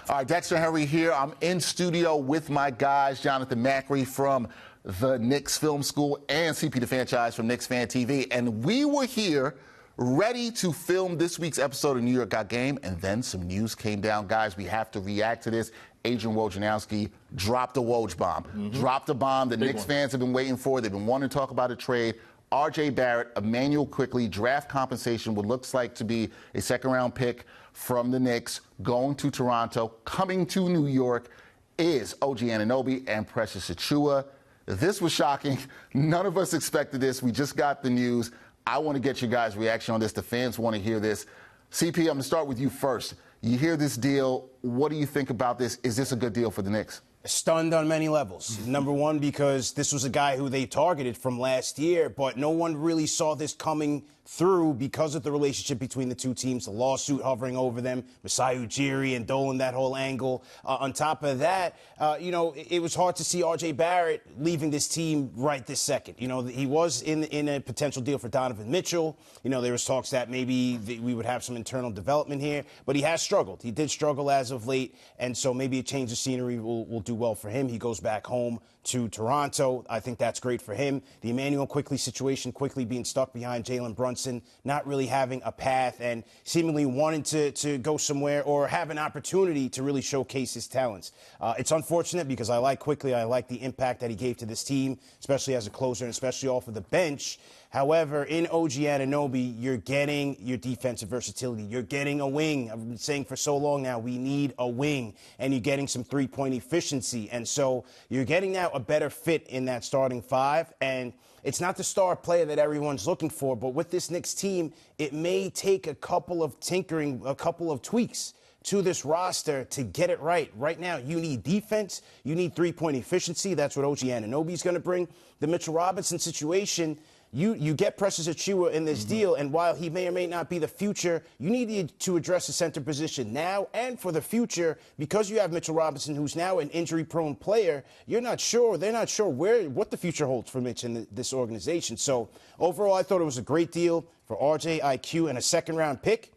All right, Dexter Henry here. I'm in studio with my guys, Jonathan Macri from the Knicks Film School and CP the Fanchise from Knicks Fan TV. And we were here ready to film this week's episode of New York Got Game, and then some news came down. Guys, we have to react to this. Adrian Wojnarowski dropped a Woj bomb. Dropped a bomb the Knicks fans have been waiting for. They've been wanting to talk about a trade. RJ Barrett, Immanuel Quickley, draft compensation, what looks like to be a second-round pick from the Knicks, going to Toronto, coming to New York, is OG Anunoby and Precious Achiuwa. This was shocking. None of us expected this. We just got the news. I want to get your guys' reaction on this. The fans want to hear this. CP, I'm going to start with you first. You hear this deal. What do you think about this? Is this a good deal for the Knicks? Stunned on many levels. Number one, because this was a guy who they targeted from last year, but no one really saw this coming through because of the relationship between the two teams, the lawsuit hovering over them, Masai Ujiri and Dolan, that whole angle. On top of that, it was hard to see RJ Barrett leaving this team right this second. He was in a potential deal for Donovan Mitchell. There was talks that maybe we would have some internal development here, but he has struggled. He did struggle as of late, and so maybe a change of scenery will do well for him. He goes back home to Toronto. I think that's great for him. The Immanuel Quickley situation, Quickley being stuck behind Jalen Brunson, not really having a path and seemingly wanting to go somewhere or have an opportunity to really showcase his talents. It's unfortunate because I like Quickley. I like the impact that he gave to this team, especially as a closer and especially off of the bench. However, in OG Anunoby, you're getting your defensive versatility. You're getting a wing. I've been saying for so long now, we need a wing. And you're getting some three-point efficiency. And so you're getting now a better fit in that starting five. And it's not the star player that everyone's looking for. But with this Knicks team, it may take a couple of tinkering, a couple of tweaks to this roster to get it right. Right now, you need defense. You need three-point efficiency. That's what OG Anunoby is going to bring. The Mitchell Robinson situation, you get Precious Achiuwa in this deal, and while he may or may not be the future, you need to address the center position now and for the future, because you have Mitchell Robinson, who's now an injury-prone player. They're not sure what the future holds for Mitch in this organization. So overall, I thought it was a great deal for RJ, IQ, and a second-round pick.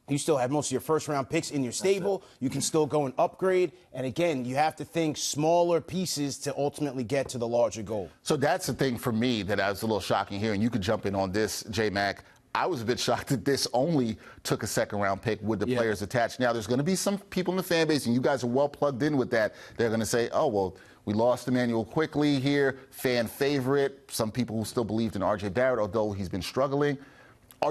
You still have most of your first-round picks in your stable. You can still go and upgrade. And, again, you have to think smaller pieces to ultimately get to the larger goal. So that's the thing for me that I was a little shocking here, and you could jump in on this, J-Mac. I was a bit shocked that this only took a second-round pick with the players attached. Now, there's going to be some people in the fan base, and you guys are well plugged in with that. They're going to say, oh, well, we lost Immanuel Quickley here, fan favorite. Some people who still believed in RJ Barrett, although he's been struggling.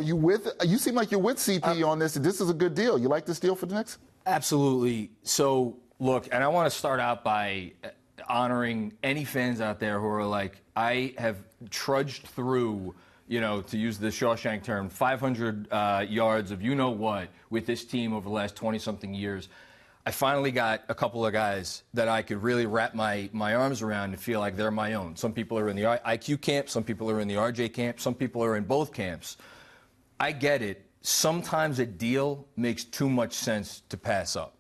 You seem like you're with CP on this. This is a good deal. You like this deal for the Knicks? Absolutely. So, look, and I want to start out by honoring any fans out there who are like, I have trudged through, to use the Shawshank term, 500 yards of you-know-what with this team over the last 20-something years. I finally got a couple of guys that I could really wrap my arms around and feel like they're my own. Some people are in the IQ camp. Some people are in the RJ camp. Some people are in both camps. I get it. Sometimes a deal makes too much sense to pass up.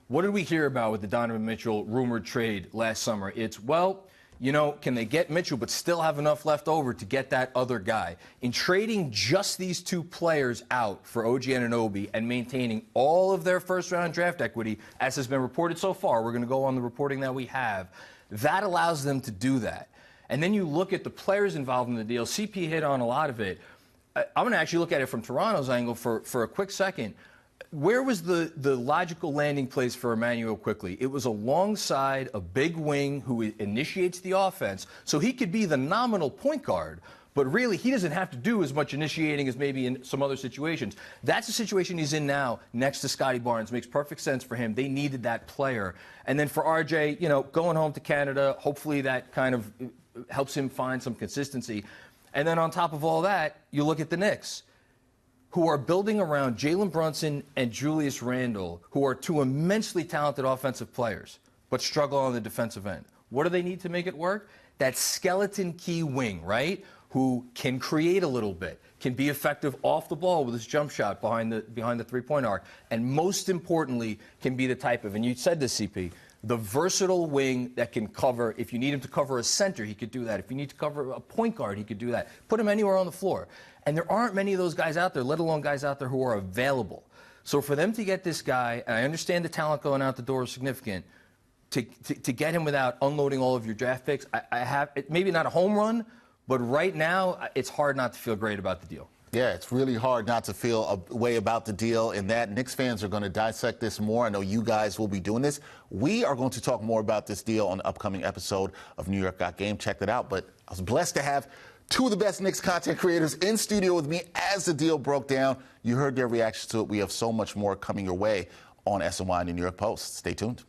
What did we hear about with the Donovan Mitchell rumored trade last summer? It's, can they get Mitchell but still have enough left over to get that other guy? In trading just these two players out for OG Anunoby and maintaining all of their first-round draft equity, as has been reported so far, we're going to go on the reporting that we have, that allows them to do that. And then you look at the players involved in the deal. CP hit on a lot of it. I'm going to actually look at it from Toronto's angle for a quick second. Where was the logical landing place for Immanuel Quickley? It was alongside a big wing who initiates the offense, so he could be the nominal point guard, but really he doesn't have to do as much initiating as maybe in some other situations. That's the situation he's in now next to Scotty Barnes. Makes perfect sense for him. They needed that player. And then for RJ, going home to Canada, hopefully that kind of helps him find some consistency. And then on top of all that, you look at the Knicks, who are building around Jalen Brunson and Julius Randle, who are two immensely talented offensive players, but struggle on the defensive end. What do they need to make it work? That skeleton key wing, right, who can create a little bit, can be effective off the ball with his jump shot behind the three-point arc, and most importantly, can be the type of, and you said this, CP, the versatile wing that can cover. If you need him to cover a center, he could do that. If you need to cover a point guard, he could do that. Put him anywhere on the floor. And there aren't many of those guys out there, let alone guys out there who are available. So for them to get this guy, and I understand the talent going out the door is significant, to get him without unloading all of your draft picks, I have maybe not a home run, but right now it's hard not to feel great about the deal. Yeah, it's really hard not to feel a way about the deal, and that Knicks fans are going to dissect this more. I know you guys will be doing this. We are going to talk more about this deal on the upcoming episode of New York Got Game. Check that out. But I was blessed to have two of the best Knicks content creators in studio with me as the deal broke down. You heard their reactions to it. We have so much more coming your way on SNY and the New York Post. Stay tuned.